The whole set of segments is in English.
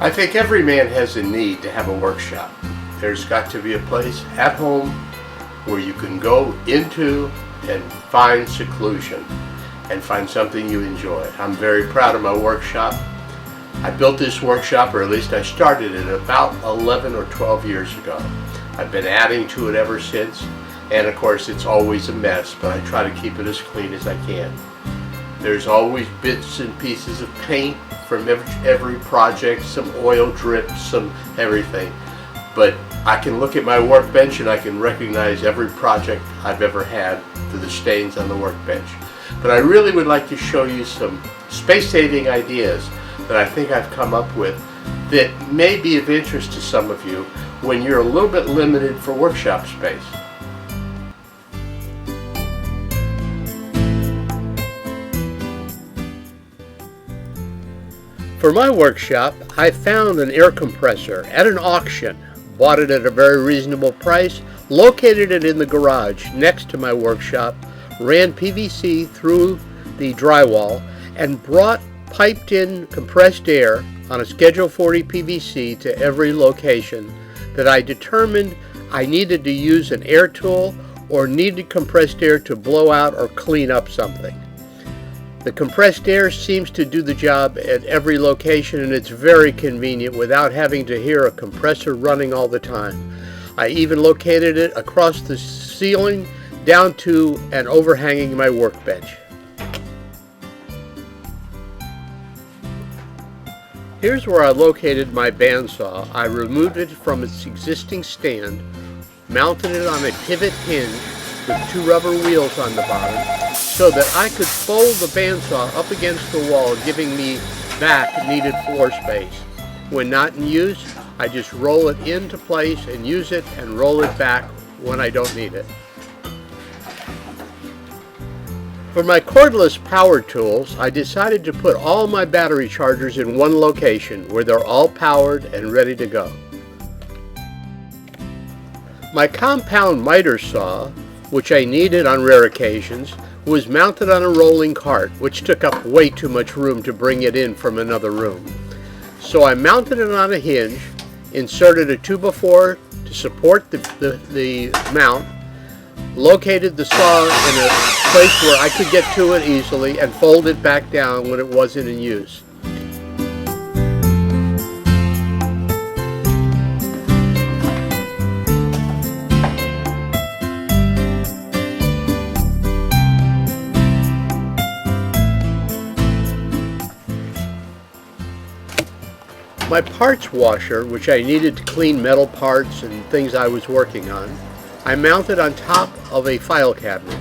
I think every man has a need to have a workshop. There's got to be a place at home where you can go into and find seclusion and find something you enjoy. I'm very proud of my workshop. I built this workshop, or at least I started it about 11 or 12 years ago. I've been adding to it ever since, and of course it's always a mess, but I try to keep it as clean as I can. There's always bits and pieces of paint from every project, some oil drips, some everything. But I can look at my workbench and I can recognize every project I've ever had through the stains on the workbench. But I really would like to show you some space-saving ideas that I think I've come up with that may be of interest to some of you when you're a little bit limited for workshop space. For my workshop, I found an air compressor at an auction, bought it at a very reasonable price, located it in the garage next to my workshop, ran PVC through the drywall, and brought piped in compressed air on a Schedule 40 PVC to every location that I determined I needed to use an air tool or needed compressed air to blow out or clean up something. The compressed air seems to do the job at every location, and it's very convenient without having to hear a compressor running all the time. I even located it across the ceiling down to and overhanging my workbench. Here's where I located my bandsaw. I removed it from its existing stand, mounted it on a pivot hinge with two rubber wheels on the bottom so that I could fold the bandsaw up against the wall, giving me back needed floor space. When not in use, I just roll it into place and use it and roll it back when I don't need it. For my cordless power tools, I decided to put all my battery chargers in one location where they're all powered and ready to go. My compound miter saw, which I needed on rare occasions, was mounted on a rolling cart, which took up way too much room to bring it in from another room. So I mounted it on a hinge, inserted a 2x4 to support the mount, located the saw in a place where I could get to it easily, and fold it back down when it wasn't in use. My parts washer, which I needed to clean metal parts and things I was working on, I mounted on top of a file cabinet.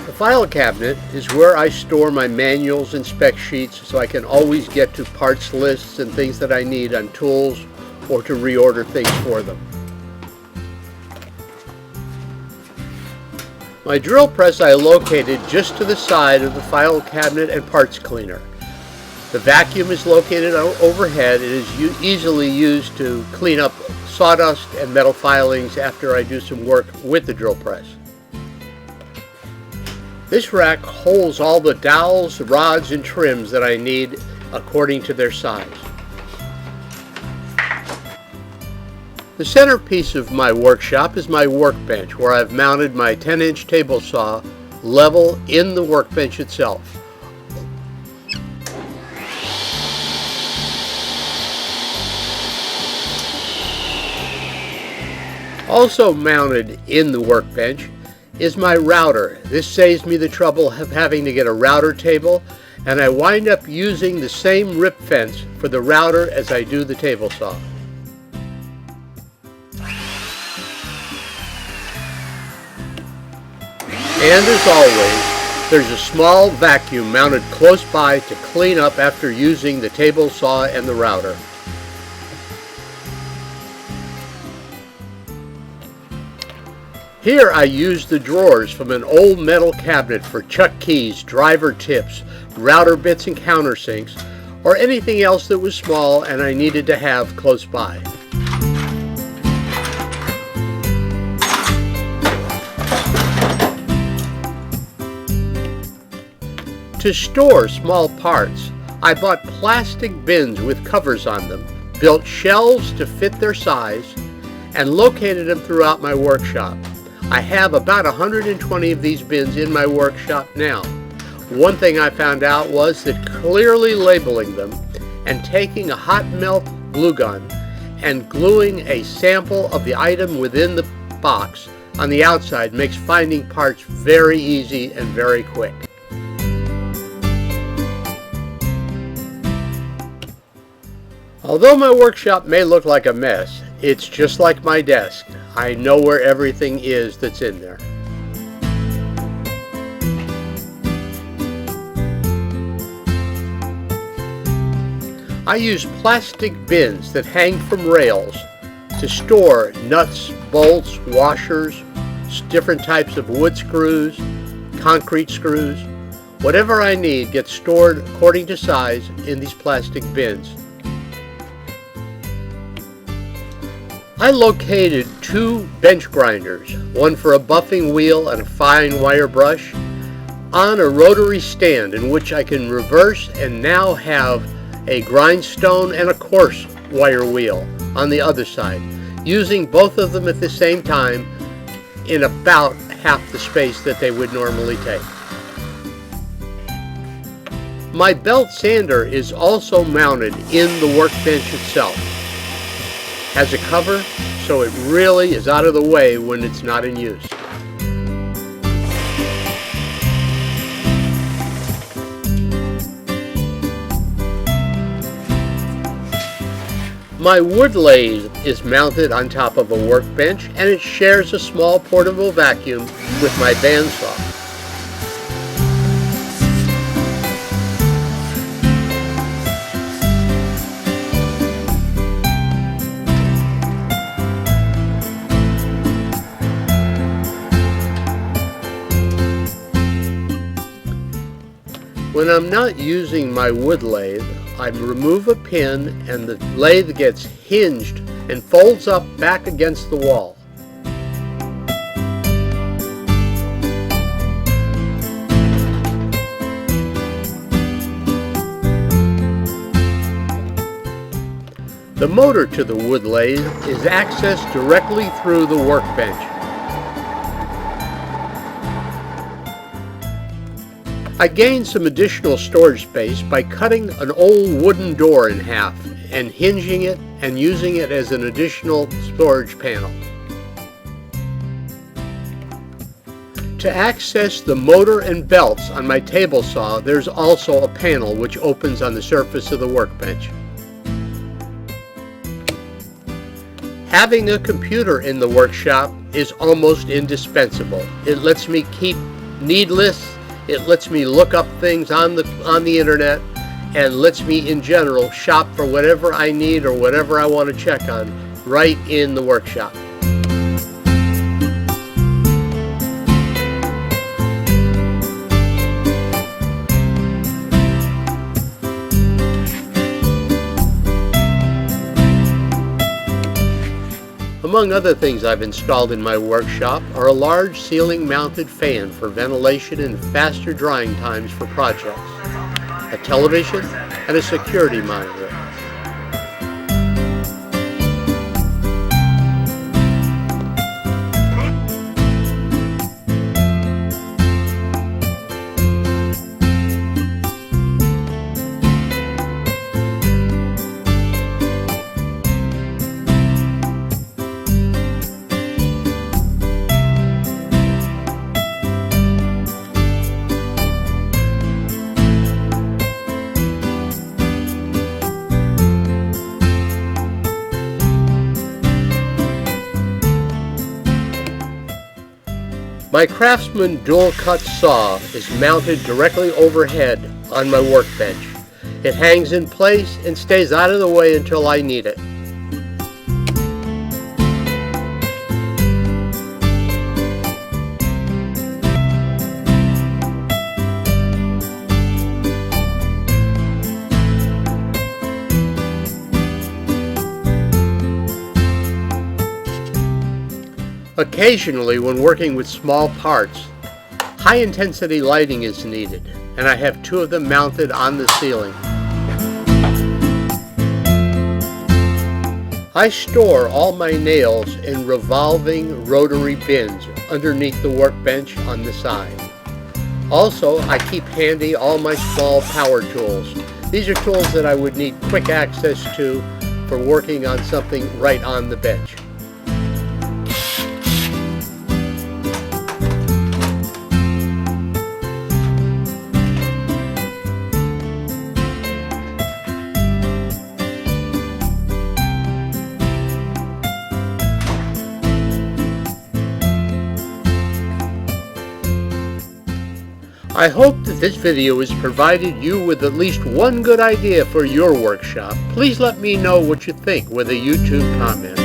The file cabinet is where I store my manuals and spec sheets, so I can always get to parts lists and things that I need on tools or to reorder things for them. My drill press I located just to the side of the file cabinet and parts cleaner. The vacuum is located overhead. It is easily used to clean up sawdust and metal filings after I do some work with the drill press. This rack holds all the dowels, rods, and trims that I need according to their size. The centerpiece of my workshop is my workbench, where I've mounted my 10-inch table saw level in the workbench itself. Also mounted in the workbench is my router. This saves me the trouble of having to get a router table, and I wind up using the same rip fence for the router as I do the table saw. And as always, there's a small vacuum mounted close by to clean up after using the table saw and the router. Here I used the drawers from an old metal cabinet for chuck keys, driver tips, router bits and countersinks, or anything else that was small and I needed to have close by. To store small parts, I bought plastic bins with covers on them, built shelves to fit their size, and located them throughout my workshop. I have about 120 of these bins in my workshop now. One thing I found out was that clearly labeling them and taking a hot melt glue gun and gluing a sample of the item within the box on the outside makes finding parts very easy and very quick. Although my workshop may look like a mess, it's just like my desk. I know where everything is that's in there. I use plastic bins that hang from rails to store nuts, bolts, washers, different types of wood screws, concrete screws. Whatever I need gets stored according to size in these plastic bins. I located 2 bench grinders, one for a buffing wheel and a fine wire brush, on a rotary stand in which I can reverse and now have a grindstone and a coarse wire wheel on the other side, using both of them at the same time in about half the space that they would normally take. My belt sander is also mounted in the workbench itself. Has a cover, so it really is out of the way when it's not in use. My wood lathe is mounted on top of a workbench, and it shares a small portable vacuum with my bandsaw. When I'm not using my wood lathe, I remove a pin and the lathe gets hinged and folds up back against the wall. The motor to the wood lathe is accessed directly through the workbench. I gained some additional storage space by cutting an old wooden door in half and hinging it and using it as an additional storage panel. To access the motor and belts on my table saw, there's also a panel which opens on the surface of the workbench. Having a computer in the workshop is almost indispensable. It lets me keep need lists. It lets me look up things on the internet, and lets me in general shop for whatever I need or whatever I want to check on right in the workshop. Among other things I've installed in my workshop are a large ceiling-mounted fan for ventilation and faster drying times for projects, a television, and a security monitor. My Craftsman dual cut saw is mounted directly overhead on my workbench. It hangs in place and stays out of the way until I need it. Occasionally, when working with small parts, high-intensity lighting is needed, and I have 2 of them mounted on the ceiling. I store all my nails in revolving rotary bins underneath the workbench on the side. Also, I keep handy all my small power tools. These are tools that I would need quick access to for working on something right on the bench. I hope that this video has provided you with at least one good idea for your workshop. Please let me know what you think with a YouTube comment.